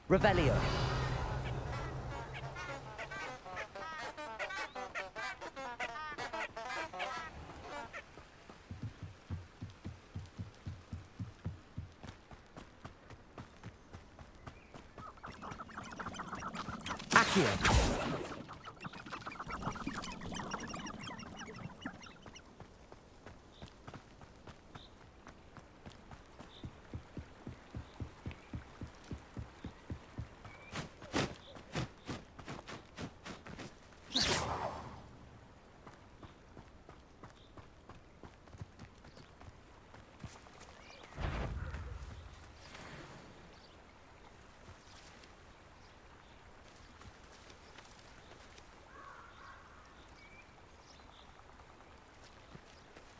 Revelio. Accio.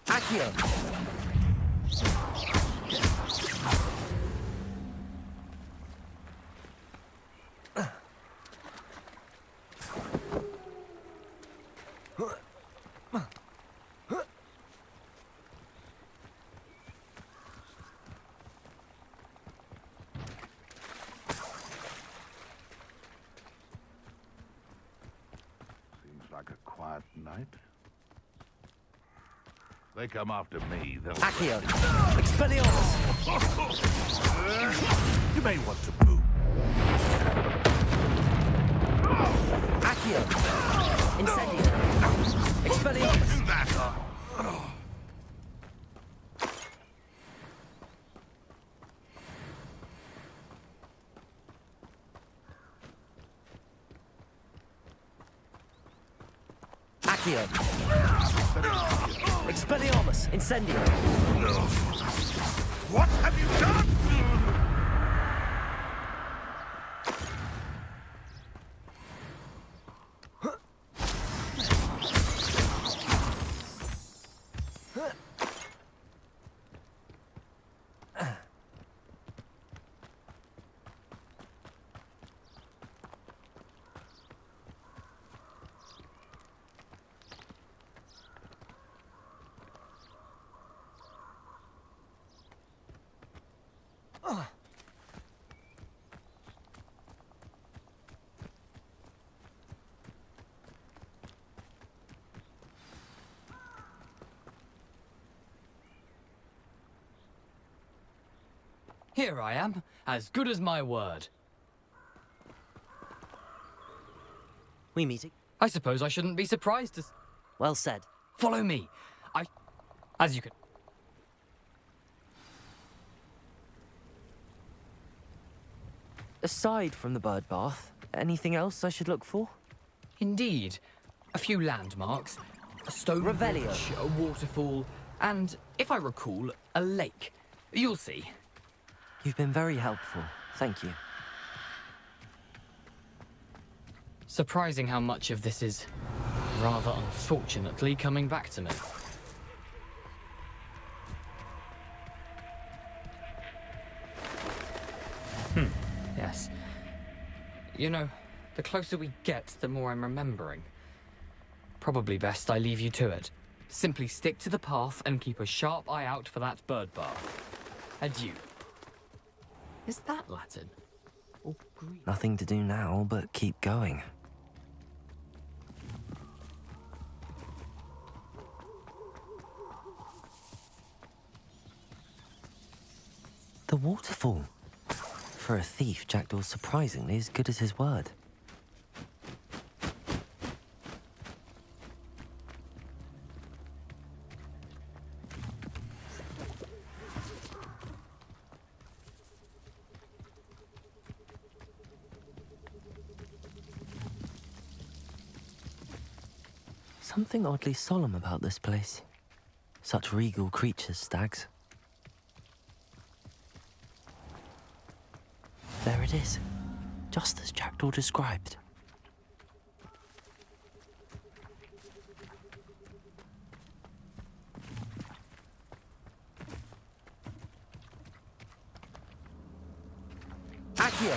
Accio. Seems like a quiet night. They come after me, they'll... Accio. Expelliarmus. You may want to move. Accio. Incendio. Expelliarmus. That... Accio. Expelliarmus. Incendio. What have you done? Here I am, as good as my word. We meeting? I suppose I shouldn't be surprised to... Well said. Follow me. As you can... Aside from the bird bath, anything else I should look for? Indeed. A few landmarks, a stone Revelio. bridge, a waterfall, and, if I recall, a lake. You'll see. You've been very helpful. Thank you. Surprising how much of this is, rather unfortunately, coming back to me. Yes. You know, the closer we get, the more I'm remembering. Probably best I leave you to it. Simply stick to the path and keep a sharp eye out for that bird bath. Adieu. Is that Latin? Or Greek? Nothing to do now but keep going. The waterfall. For a thief, Jackdaw's surprisingly as good as his word. Something oddly solemn about this place. Such regal creatures, stags. There it is, just as Jackdaw described. Accio!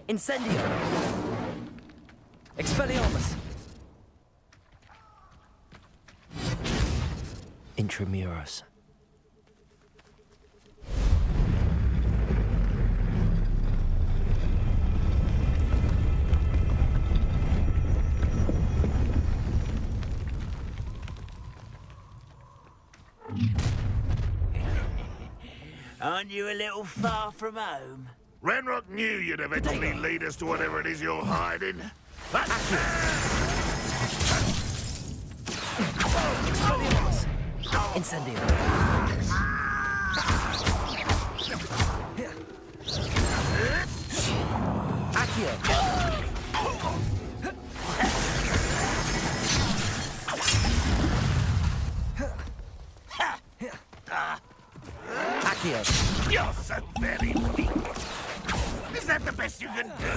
Incendio! Expelliarmus! Intramuros. Aren't you a little far from home? Ranrock knew you'd eventually lead us to whatever it is you're hiding. Incendio. Accio. Accio. You're so very weak. Is that the best you can do?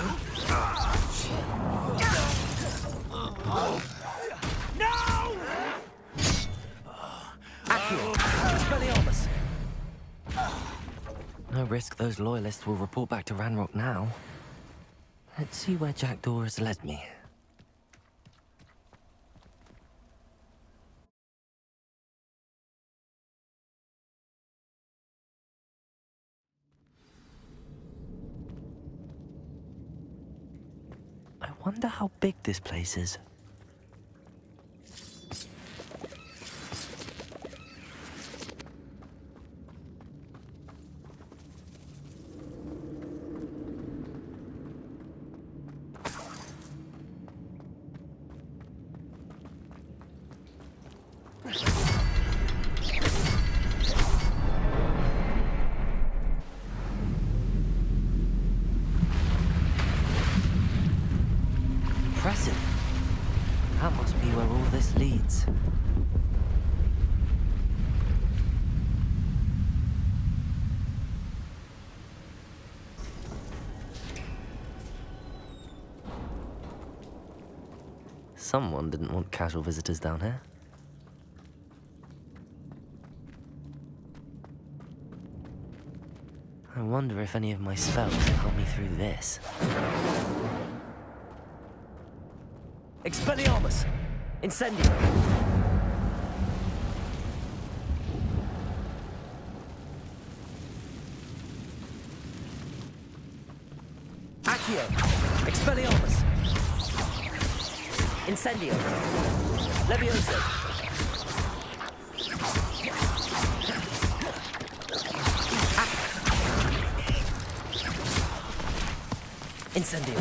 No! Accio. Expelliarmus. No risk those loyalists will report back to Ranrock now. Let's see where Jackdaw has led me. I wonder how big this place is. Impressive. That must be where all this leads. Someone didn't want casual visitors down here. I wonder if any of my spells can help me through this. Expelliarmus! Incendio! Accio! Expelliarmus! Incendio! Levioso! Incendio!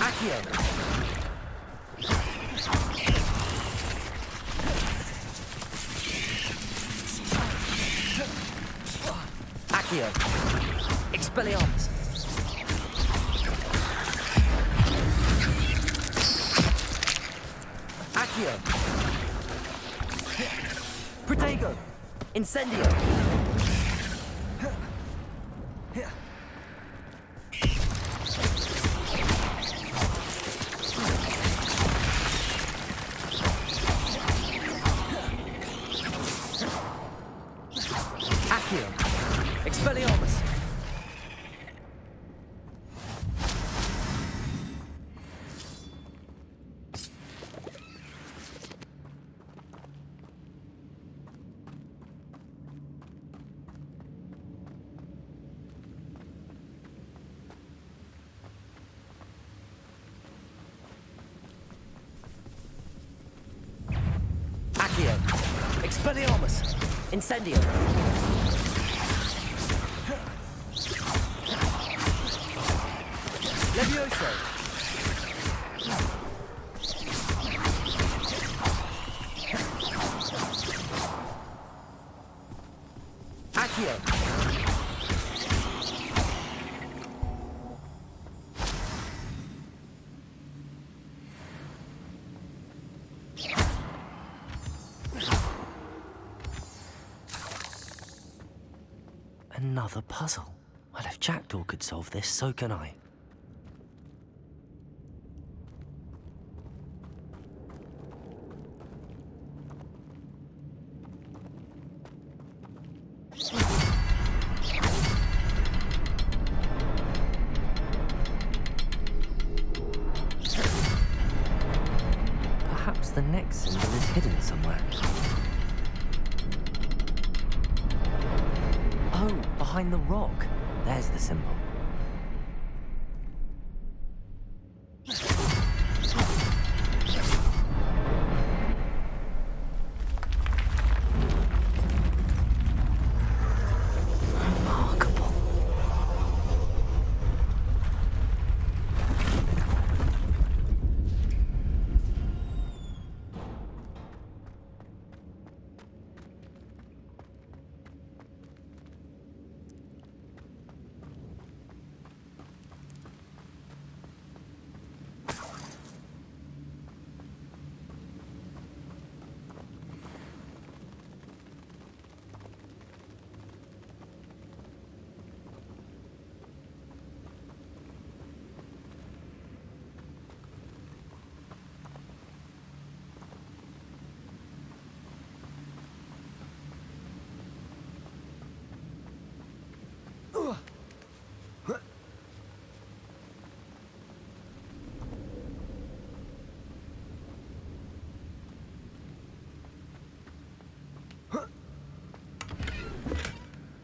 Accio! Accio! Expelliarmus! Accio! Protego! Incendio! Accio! Expelliarmus! Accio! Expelliarmus! Incendio! Levioso! Accio! Another puzzle. Well, if Jackdaw could solve this, so can I. Perhaps the next symbol is hidden somewhere. Oh, behind the rock. There's the symbol.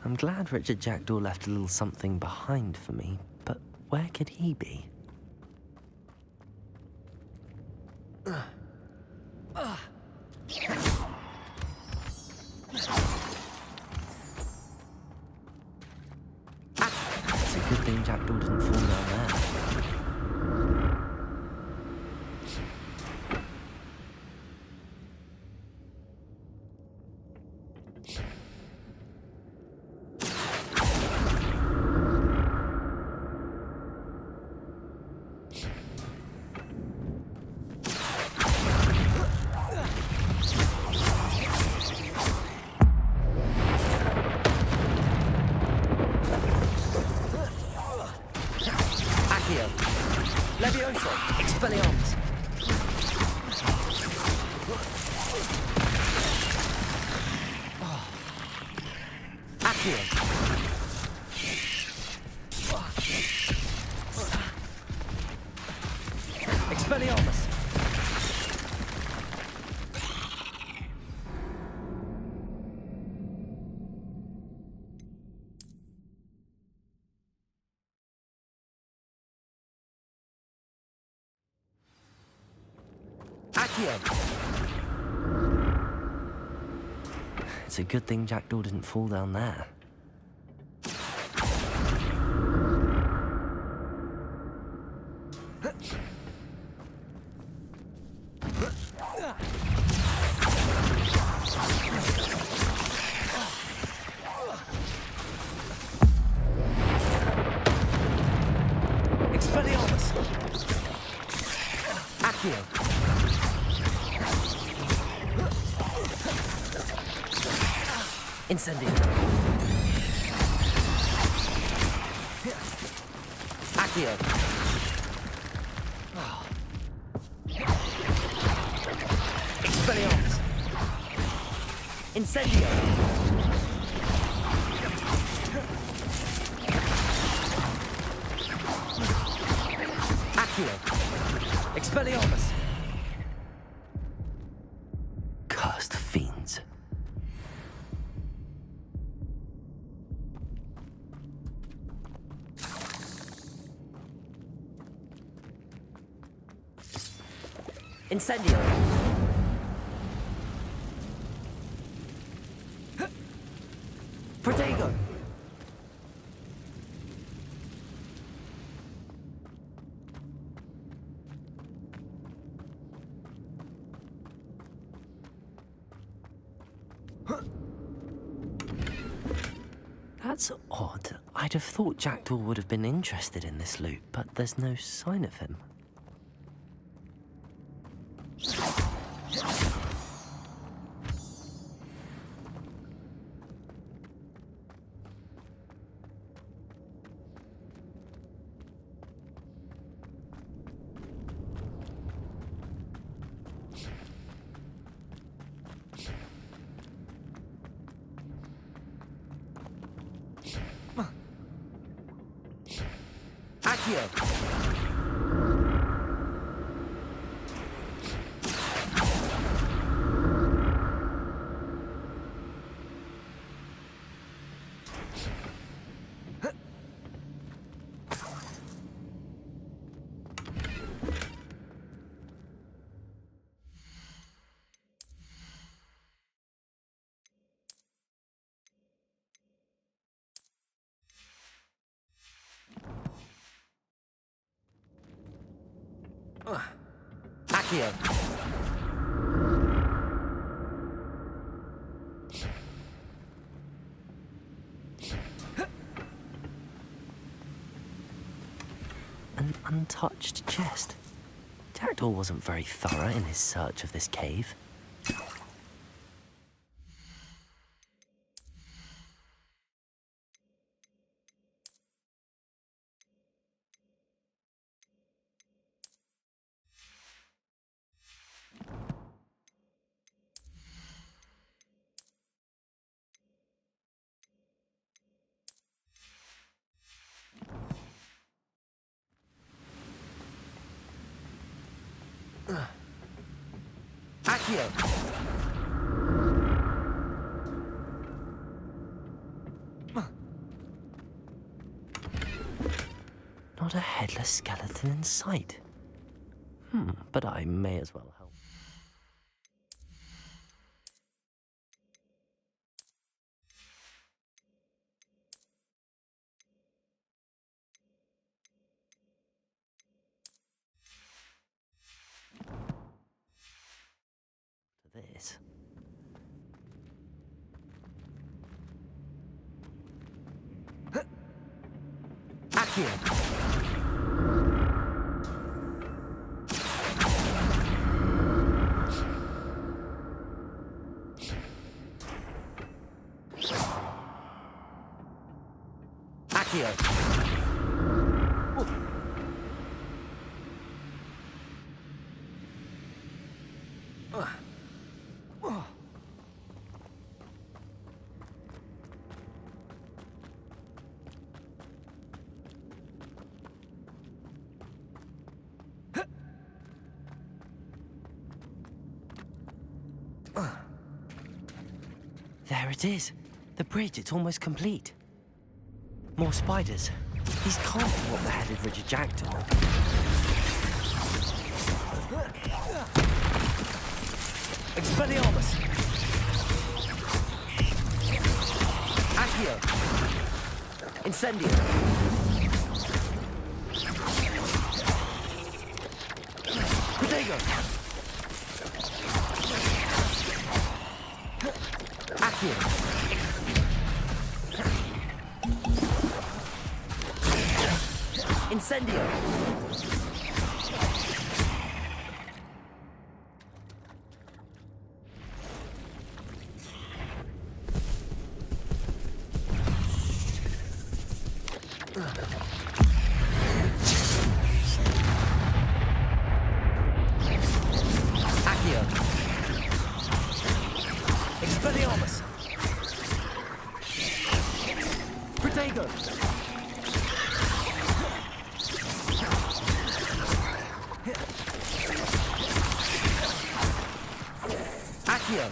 I'm glad Richard Jackdaw left a little something behind for me, but where could he be? It's a good thing Jackdaw didn't fall down there. Levioso! Expelliarmus! Accio! Expelliarmus! It's a good thing Jackdaw didn't fall down there. Expelliarmus! Accio! Incendio! Accio! Expelliarmus! Incendio! Accio! Expelliarmus! Cursed fiends. Incendio! Protego! That's odd. I'd have thought Jackdaw would have been interested in this loot, but there's no sign of him. Accio! Accio! An untouched chest. Jackdaw wasn't very thorough in his search of this cave. Accio! Not a headless skeleton in sight. But I may as well help. This. Accio. Accio. There it is. The bridge, it's almost complete. More spiders. These can't be what the headed Richard jackdaw. Expelliarmus. Accio. Incendio. Protego. Accio. Incendio. Accio. Expelliarmus. Protego. Accio.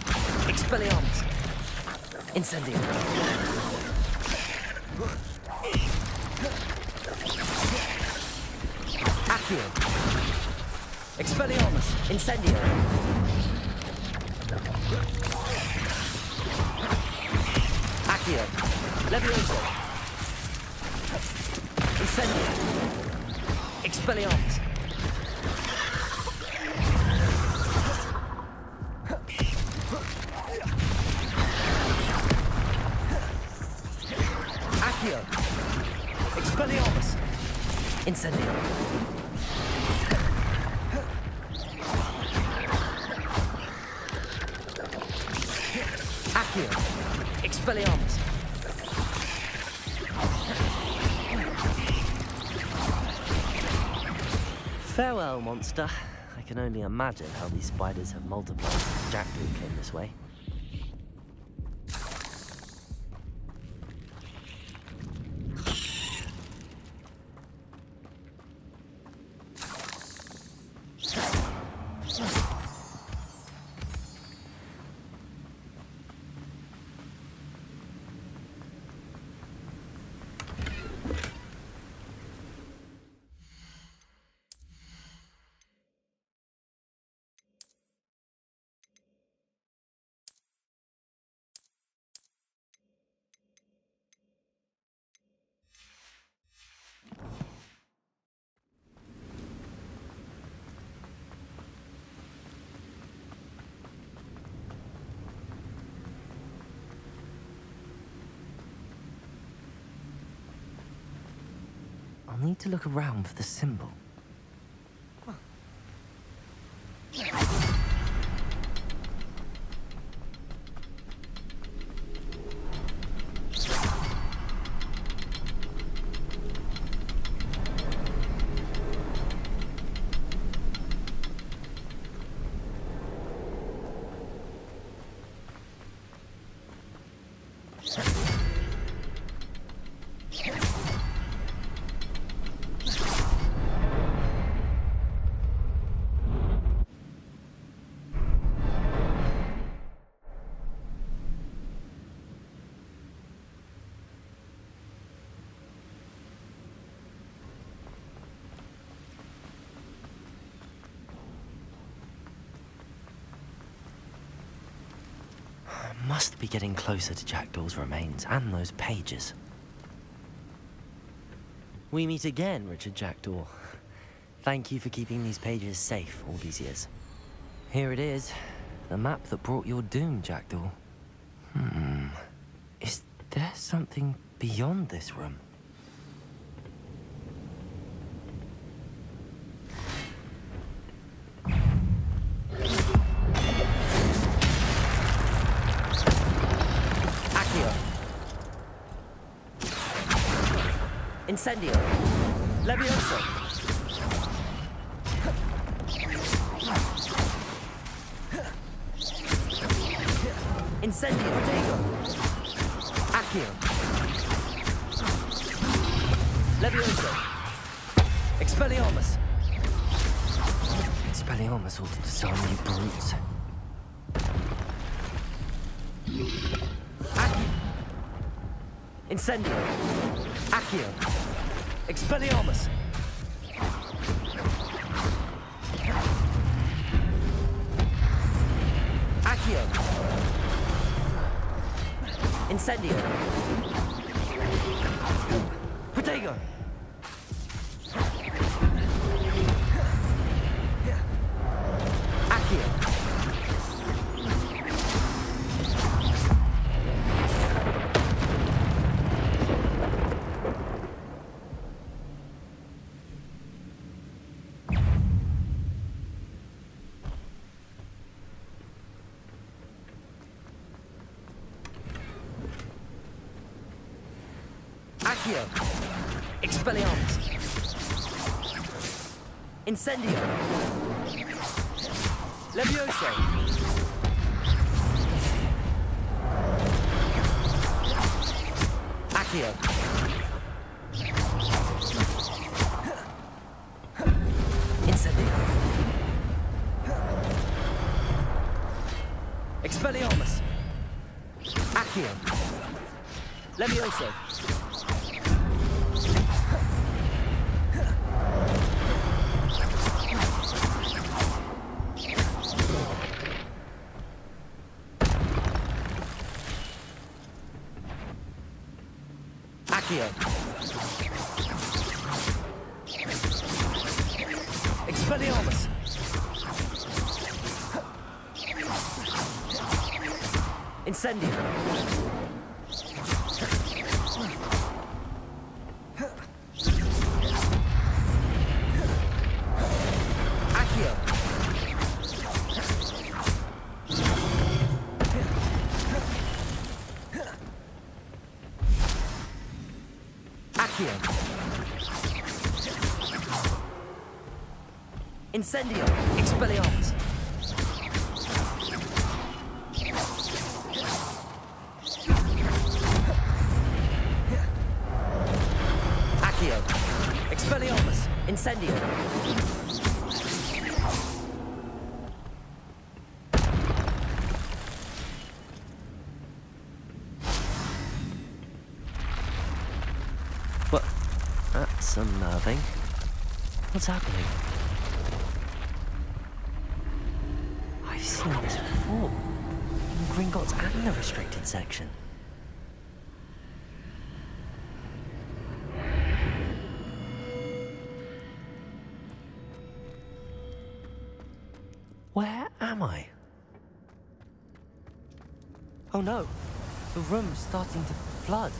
Expelliarmus. Incendio. Accio. Expelliarmus. Incendio. Accio. Levioso. Incendio. Expelliarmus. Accio. Expelliarmus. Incendio. Accio. Expelliarmus. Farewell, monster. I can only imagine how these spiders have multiplied since Jackdaw came this way. I'll need to look around for the symbol. must be getting closer to Jackdaw's remains and those pages. We meet again, Richard Jackdaw. Thank you for keeping these pages safe all these years. Here it is, the map that brought your doom, Jackdaw. Is there something beyond this room? Incendio. Levioso. Incendio. Protego. Accio. Levioso. Expelliarmus. Expelliarmus ought to disarm you brutes. Accio. Incendio. Accio. Expelliarmus. Accio. Incendio. Protego. Accio. Accio. Expelliarmus. Incendio. Levioso. Accio. Incendio. Expelliarmus. Accio. Levioso. Accio. Expelliarmus. Incendio. Accio. Accio. Incendio. Expelliarmus. Accio. Expelliarmus. Incendio. But that's unnerving. What's happening? I've seen this before. In Gringotts and the restricted section. Where am I? Oh no, the room's starting to flood.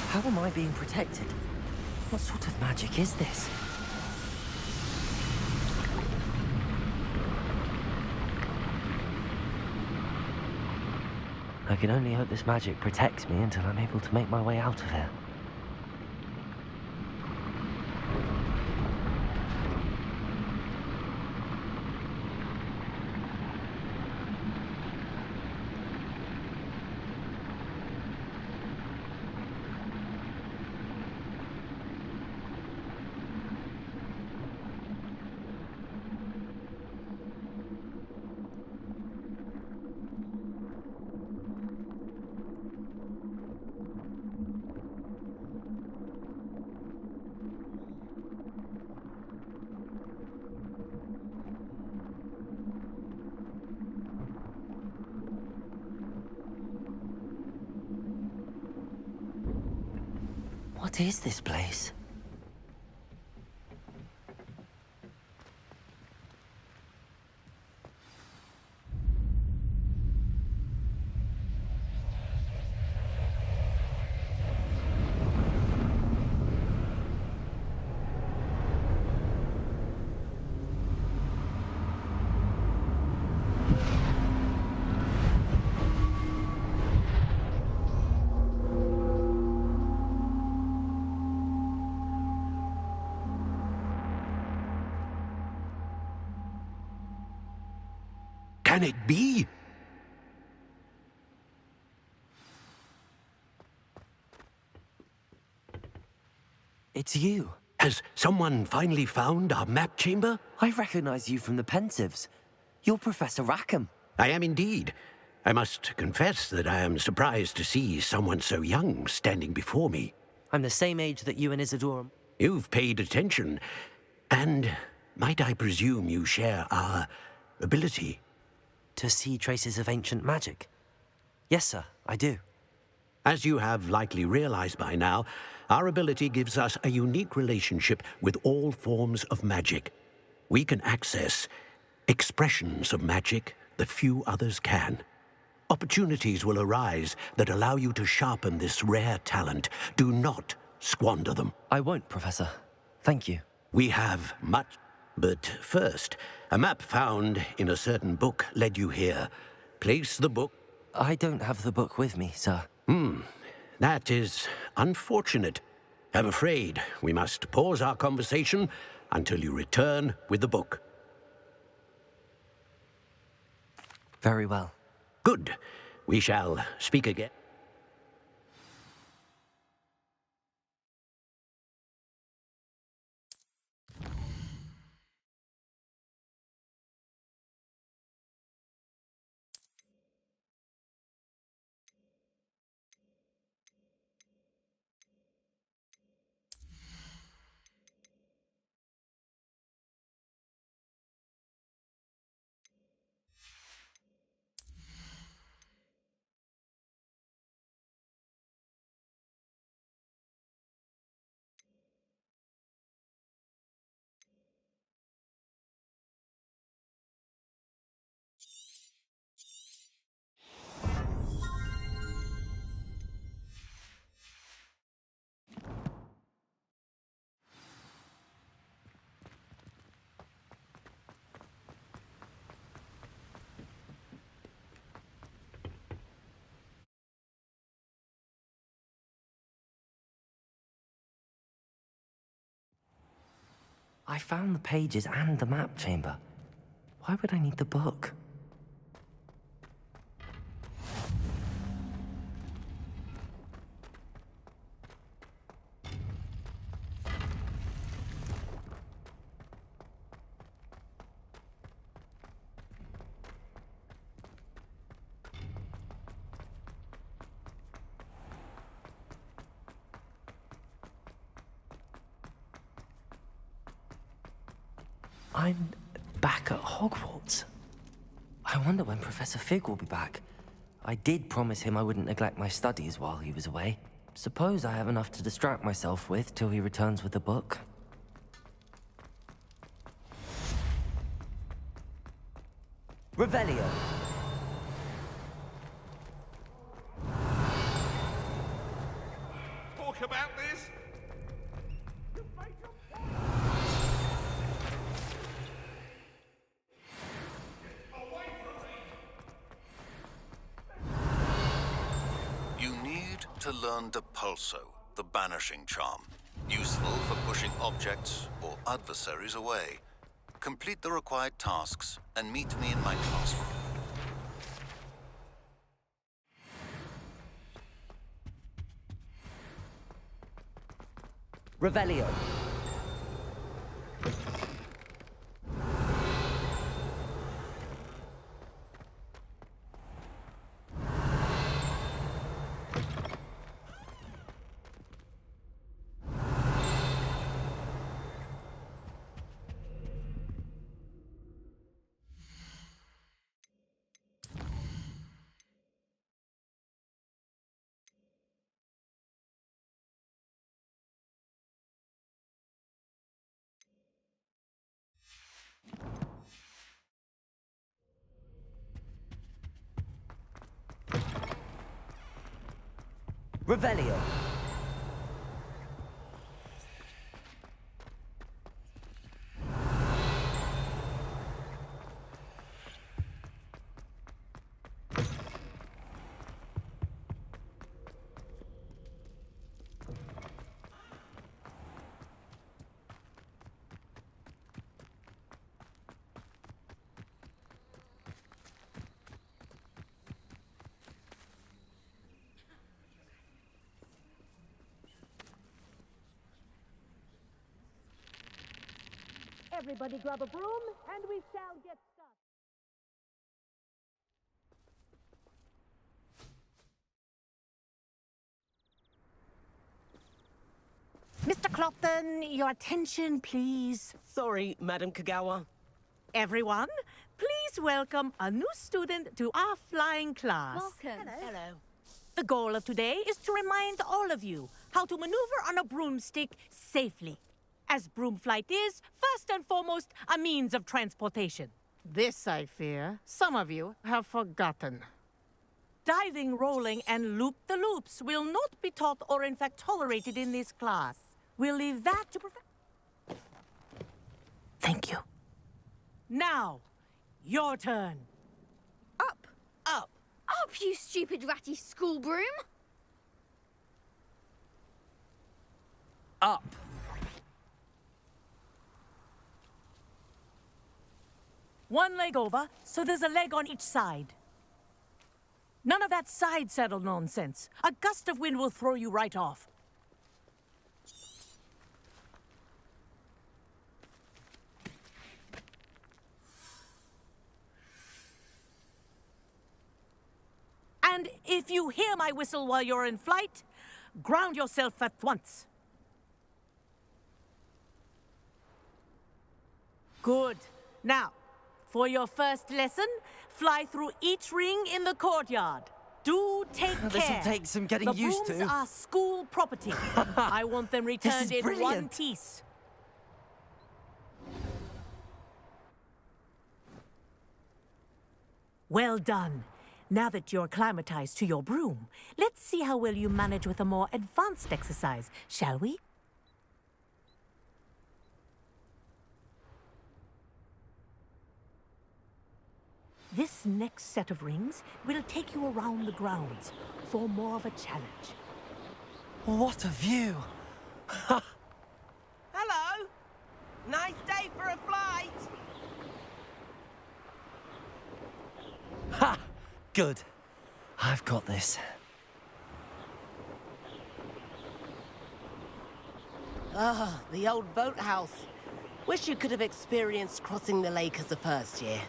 How am I being protected? What sort of magic is this? I can only hope this magic protects me until I'm able to make my way out of here. What is this place? Can it be? It's you. Has someone finally found our map chamber? I recognize you from the Pensives. You're Professor Rackham. I am indeed. I must confess that I am surprised to see someone so young standing before me. I'm the same age that you and Isadora. You've paid attention, and might I presume you share our ability? To see traces of ancient magic. Yes, sir, I do. As you have likely realized by now, our ability gives us a unique relationship with all forms of magic. We can access expressions of magic that few others can. Opportunities will arise that allow you to sharpen this rare talent. Do not squander them. I won't, Professor. Thank you. We have much, but first, a map found in a certain book led you here. Place the book. I don't have the book with me, sir. That is unfortunate. I'm afraid we must pause our conversation until you return with the book. Very well. Good. We shall speak again. I found the pages and the map chamber. Why would I need the book? I'm back at Hogwarts. I wonder when Professor Fig will be back. I did promise him I wouldn't neglect my studies while he was away. Suppose I have enough to distract myself with till he returns with the book. Revelio. Talk about this? You need to learn Depulso, the banishing charm. Useful for pushing objects or adversaries away. Complete the required tasks and meet me in my classroom. Revelio. Revelio. Everybody grab a broom, and we shall get started. Mr. Clopton, your attention, please. Sorry, Madam Kagawa. Everyone, please welcome a new student to our flying class. Welcome. Hello. The goal of today is to remind all of you how to maneuver on a broomstick safely. As broom flight is, first and foremost, a means of transportation. This, I fear, some of you have forgotten. Diving, rolling, and loop-the-loops will not be taught or in fact tolerated in this class. We'll leave that to Thank you. Now, your turn. Up! Up! Up, you stupid ratty school broom! Up! One leg over, so there's a leg on each side. None of that side saddle nonsense. A gust of wind will throw you right off. And if you hear my whistle while you're in flight, ground yourself at once. Good. Now, for your first lesson, fly through each ring in the courtyard. Do take care. This'll take some getting used to. The brooms are school property. I want them returned in one brilliant. piece. Well done. Now that you're acclimatized to your broom, let's see how well you manage with a more advanced exercise, shall we? This next set of rings will take you around the grounds for more of a challenge. What a view! Hello! Nice day for a flight! Ha! Good. I've got this. Ah, the old boathouse. Wish you could have experienced crossing the lake as a first year.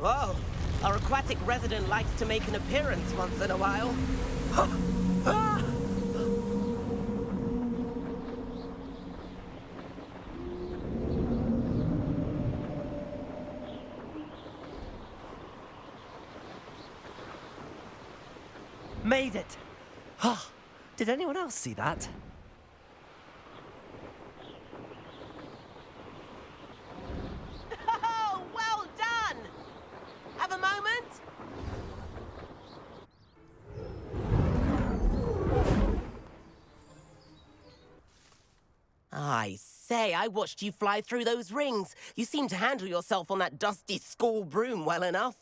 Whoa, our aquatic resident likes to make an appearance once in a while. Made it! Oh, did anyone else see that? Oh, well done! Have a moment? I say, I watched you fly through those rings. You seem to handle yourself on that dusty school broom well enough.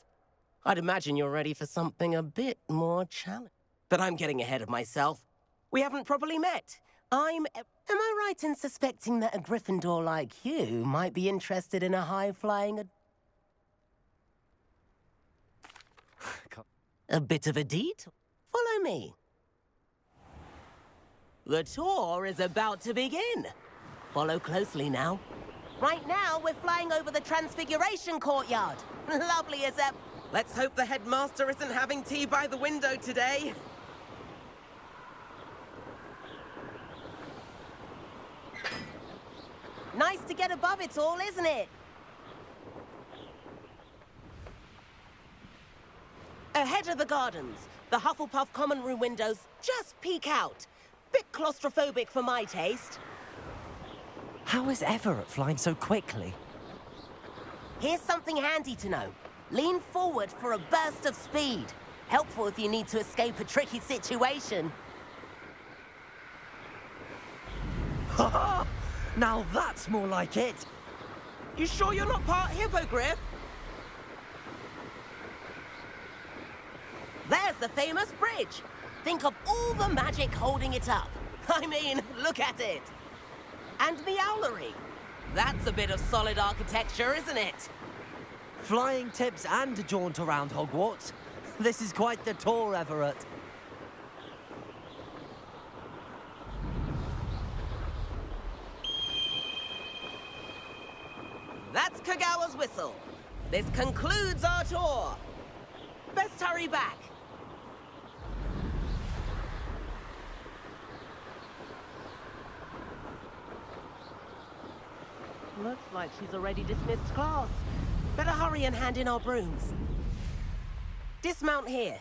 I'd imagine you're ready for something a bit more challenging. But I'm getting ahead of myself. We haven't properly met. Am I right in suspecting that a Gryffindor like you might be interested in a high-flying... A bit of a detour? Follow me. The tour is about to begin. Follow closely now. Right now, we're flying over the Transfiguration Courtyard. Lovely as ever. Let's hope the headmaster isn't having tea by the window today. Nice to get above it all, isn't it? Ahead of the gardens, the Hufflepuff common room windows just peek out. Bit claustrophobic for my taste. How is Everett flying so quickly? Here's something handy to know. Lean forward for a burst of speed. Helpful if you need to escape a tricky situation. Now that's more like it. You sure you're not part hippogriff? There's the famous bridge. Think of all the magic holding it up. I mean, look at it. And the owlery. That's a bit of solid architecture, isn't it? Flying tips and a jaunt around Hogwarts. This is quite the tour, Everett. That's Kagawa's whistle. This concludes our tour. Best hurry back. Looks like she's already dismissed class. Better hurry and hand in our brooms. Dismount here.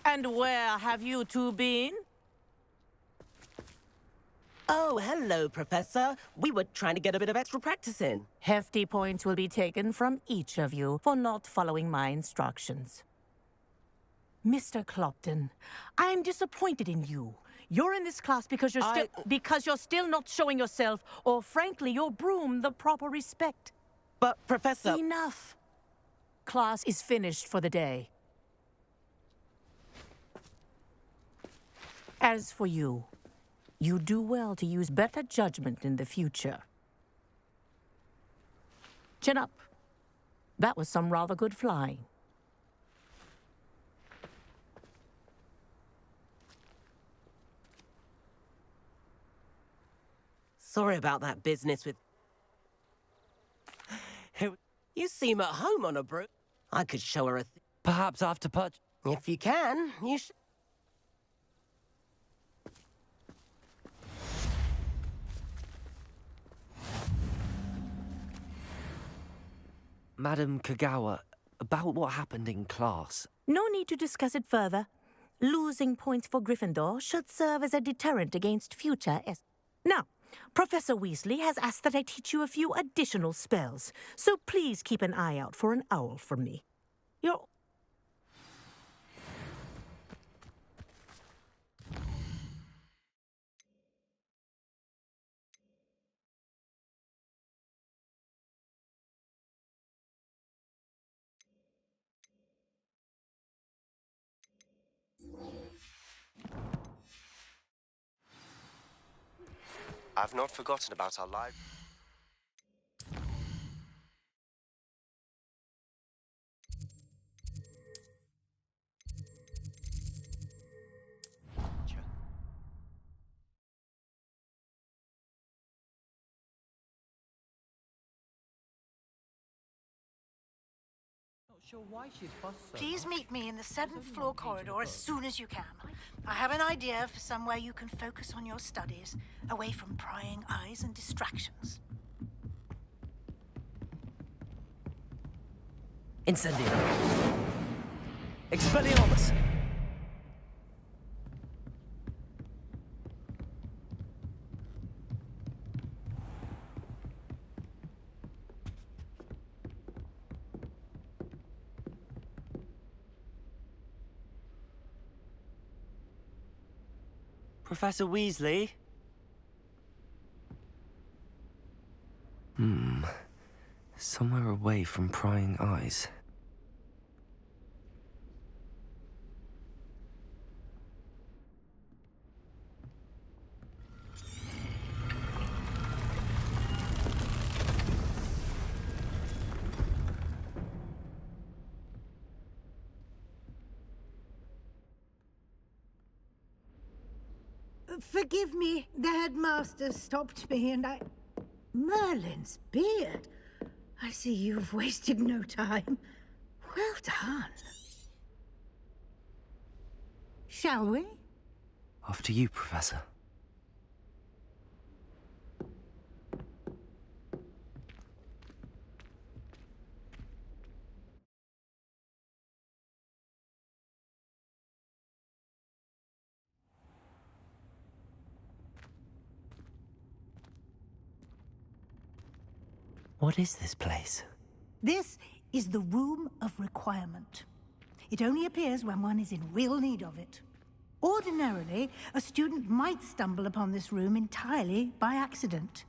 And where have you two been? Oh, hello, Professor. We were trying to get a bit of extra practice in. Hefty points will be taken from each of you for not following my instructions. Mr. Clopton, I'm disappointed in you. You're in this class because you're still not showing yourself, or frankly, your broom the proper respect. But, Professor... Enough. Class is finished for the day. As for you, you do well to use better judgment in the future. Chin up. That was some rather good flying. Sorry about that business with... You seem at home on a broom. I could show her a... Perhaps after purchase. If you can, you should... Madam Kagawa, about what happened in class. No need to discuss it further. Losing points for Gryffindor should serve as a deterrent against future Now, Professor Weasley has asked that I teach you a few additional spells, so please keep an eye out for an owl from me. You're... I've not forgotten about our life. Please meet me in the 7th floor corridor as soon as you can. I have an idea for somewhere you can focus on your studies, away from prying eyes and distractions. Incendio. Expelliarmus. Professor Weasley? Somewhere away from prying eyes. Forgive me, the headmaster stopped me and I... Merlin's beard. I see you've wasted no time. Well done. Shall we? After you, Professor. What is this place? This is the Room of Requirement. It only appears when one is in real need of it. Ordinarily, a student might stumble upon this room entirely by accident.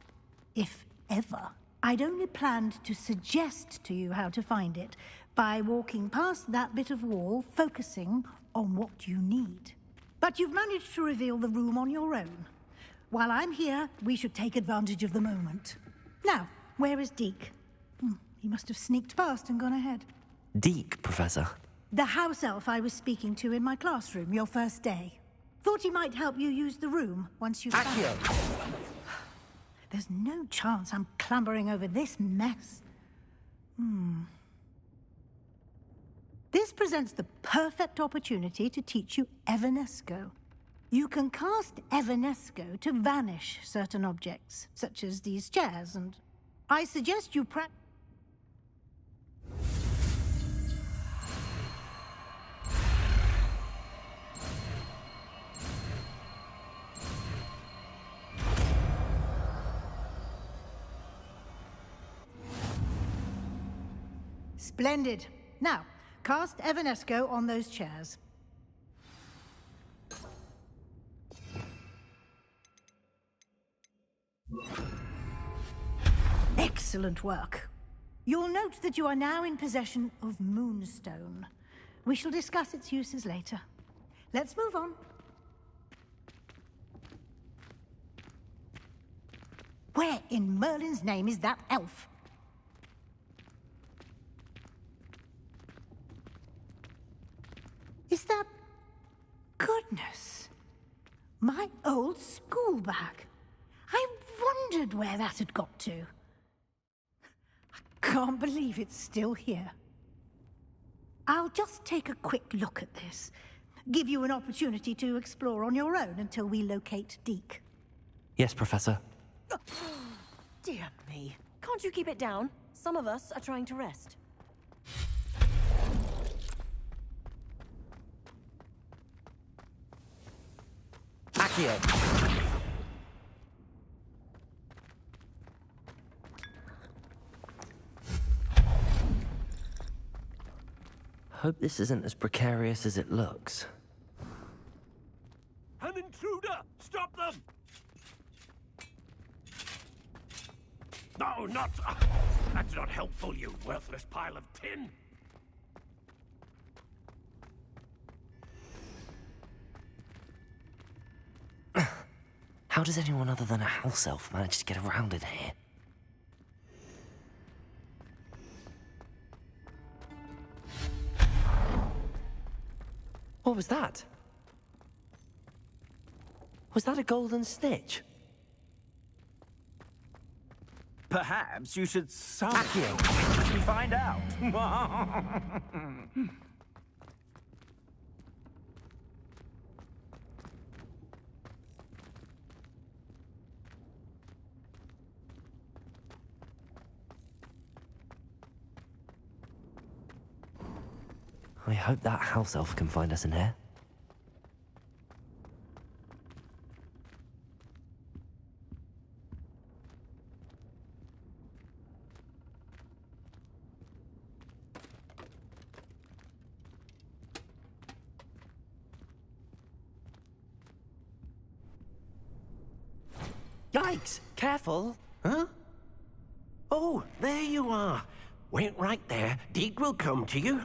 If ever. I'd only planned to suggest to you how to find it by walking past that bit of wall, focusing on what you need. But you've managed to reveal the room on your own. While I'm here, we should take advantage of the moment. Now, where is Deke? He must have sneaked past and gone ahead. Deke, Professor. The house elf I was speaking to in my classroom your first day. Thought he might help you use the room once you've found it. There's no chance I'm clambering over this mess. This presents the perfect opportunity to teach you Evanesco. You can cast Evanesco to vanish certain objects, such as these chairs, and I suggest you practice. Splendid. Now, cast Evanesco on those chairs. Excellent work. You'll note that you are now in possession of Moonstone. We shall discuss its uses later. Let's move on. Where in Merlin's name is that elf? Is that... Goodness. My old school bag. I wondered where that had got to. I can't believe it's still here. I'll just take a quick look at this. Give you an opportunity to explore on your own until we locate Deke. Yes, Professor. Dear me. Can't you keep it down? Some of us are trying to rest. Accio! Hope this isn't as precarious as it looks. An intruder! Stop them! No, not... that's not helpful, you worthless pile of tin! How does anyone other than a house elf manage to get around in here? What was that? Was that a golden snitch? Perhaps you should summon Accio and find out. I hope that house elf can find us in here. Yikes! Careful! Huh? Oh, there you are. Wait right there. Deke will come to you.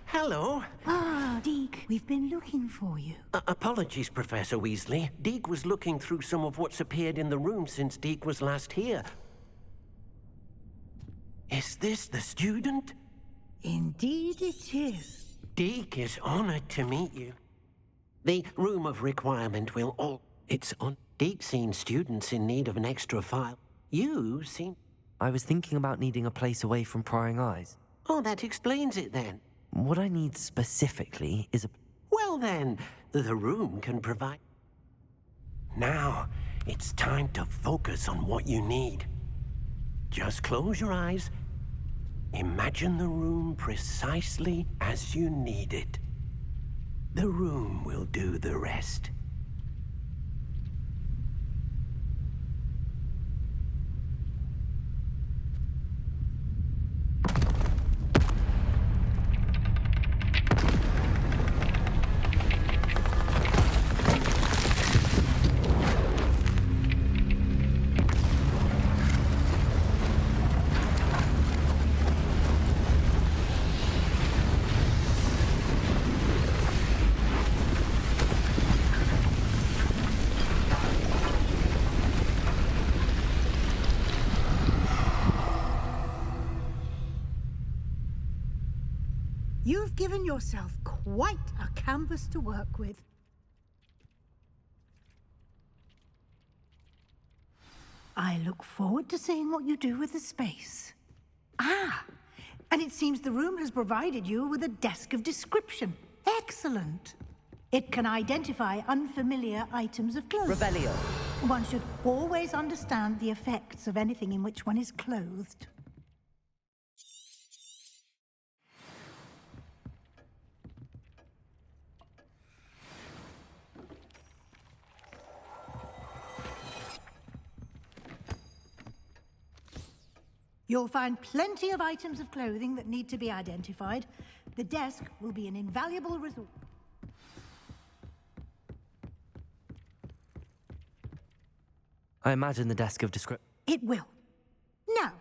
Hello. Ah, Deke, we've been looking for you. Apologies, Professor Weasley. Deke was looking through some of what's appeared in the room since Deke was last here. Is this the student? Indeed it is. Deke is honored to meet you. The Room of Requirement will all... It's on. Deke's seen students in need of an extra file. You seem... I was thinking about needing a place away from prying eyes. Oh, that explains it then. What I need specifically is a... Well then, the room can provide... Now, it's time to focus on what you need. Just close your eyes. Imagine the room precisely as you need it. The room will do the rest. have given yourself quite a canvas to work with. I look forward to seeing what you do with the space. Ah, and it seems the room has provided you with a desk of description. Excellent. It can identify unfamiliar items of clothing. Revelio. One should always understand the effects of anything in which one is clothed. You'll find plenty of items of clothing that need to be identified. The desk will be an invaluable resource. I imagine the desk of description. It will. Now,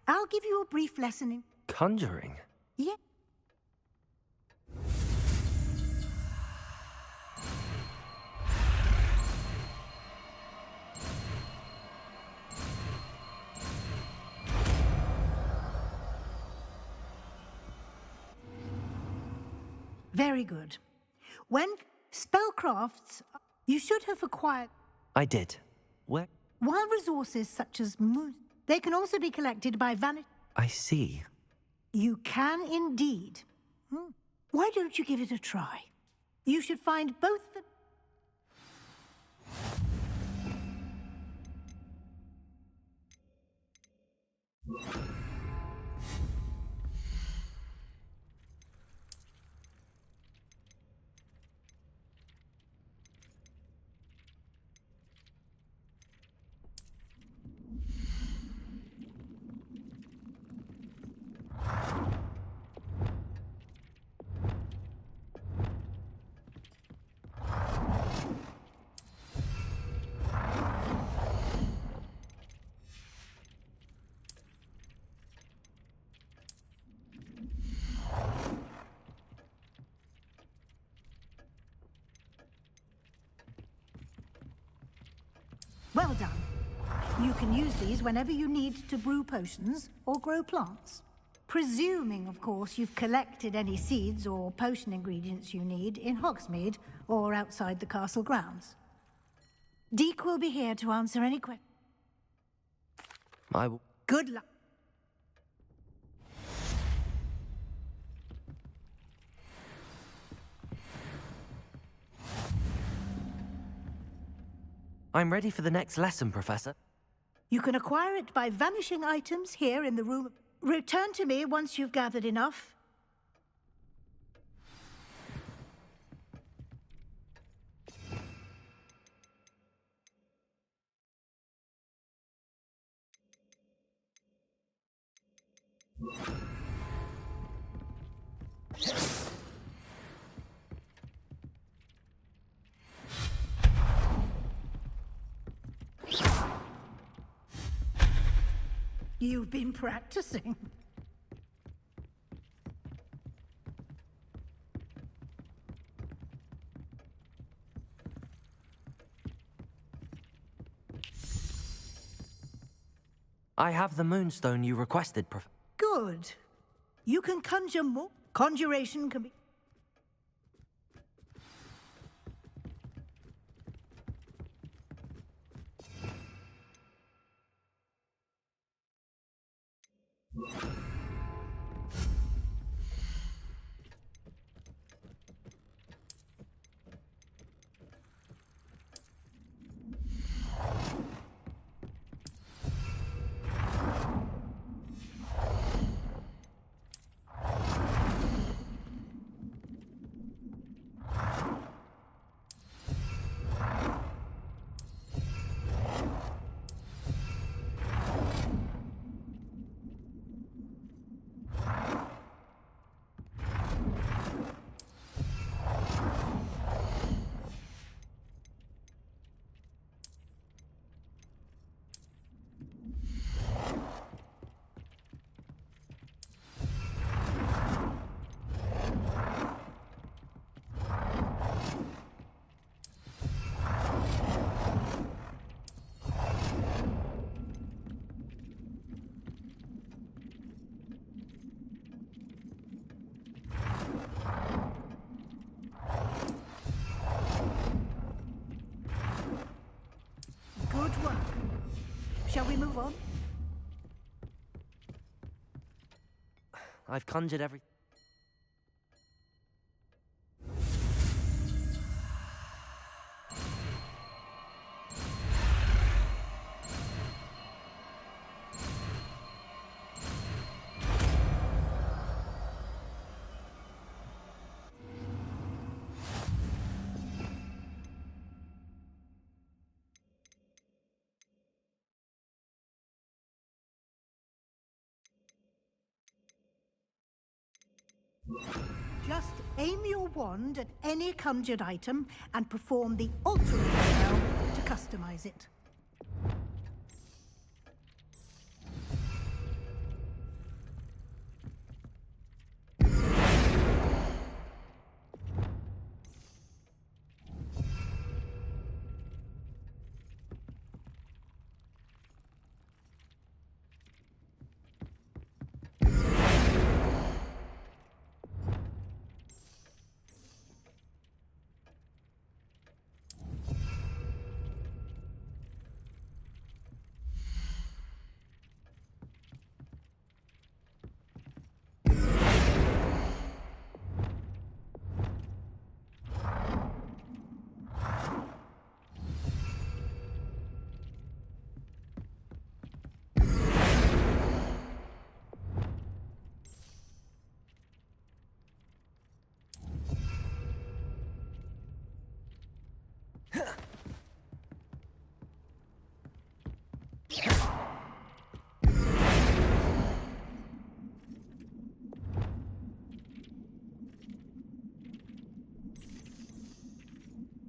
I'll give you a brief lesson in... Conjuring? Yeah. Very good. When spellcrafts, you should have acquired... I did. Where? While resources such as moon, they can also be collected by I see. You can indeed. Why don't you give it a try? You should find both the... Well done. You can use these whenever you need to brew potions or grow plants. Presuming, of course, you've collected any seeds or potion ingredients you need in Hogsmeade or outside the castle grounds. Deke will be here to answer any questions. I will. Good luck. I'm ready for the next lesson, Professor. You can acquire it by vanishing items here in the room. Return to me once you've gathered enough. You've been practicing. I have the moonstone you requested, Prof. Good. You can conjure more. Conjuration can be... Shall we move on? I've conjured every... Just aim your wand at any conjured item and perform the altering spell to customize it.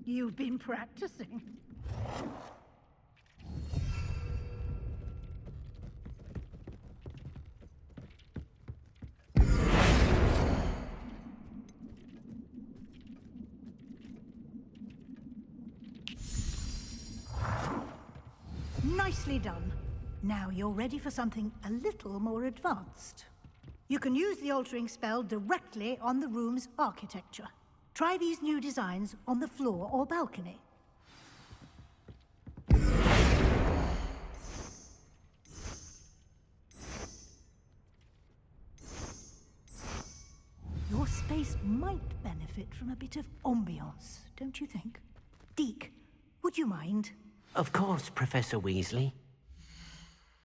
You've been practicing. Nicely done. Now you're ready for something a little more advanced. You can use the altering spell directly on the room's architecture. Try these new designs on the floor or balcony. Your space might benefit from a bit of ambiance, don't you think? Deke, would you mind? Of course, Professor Weasley.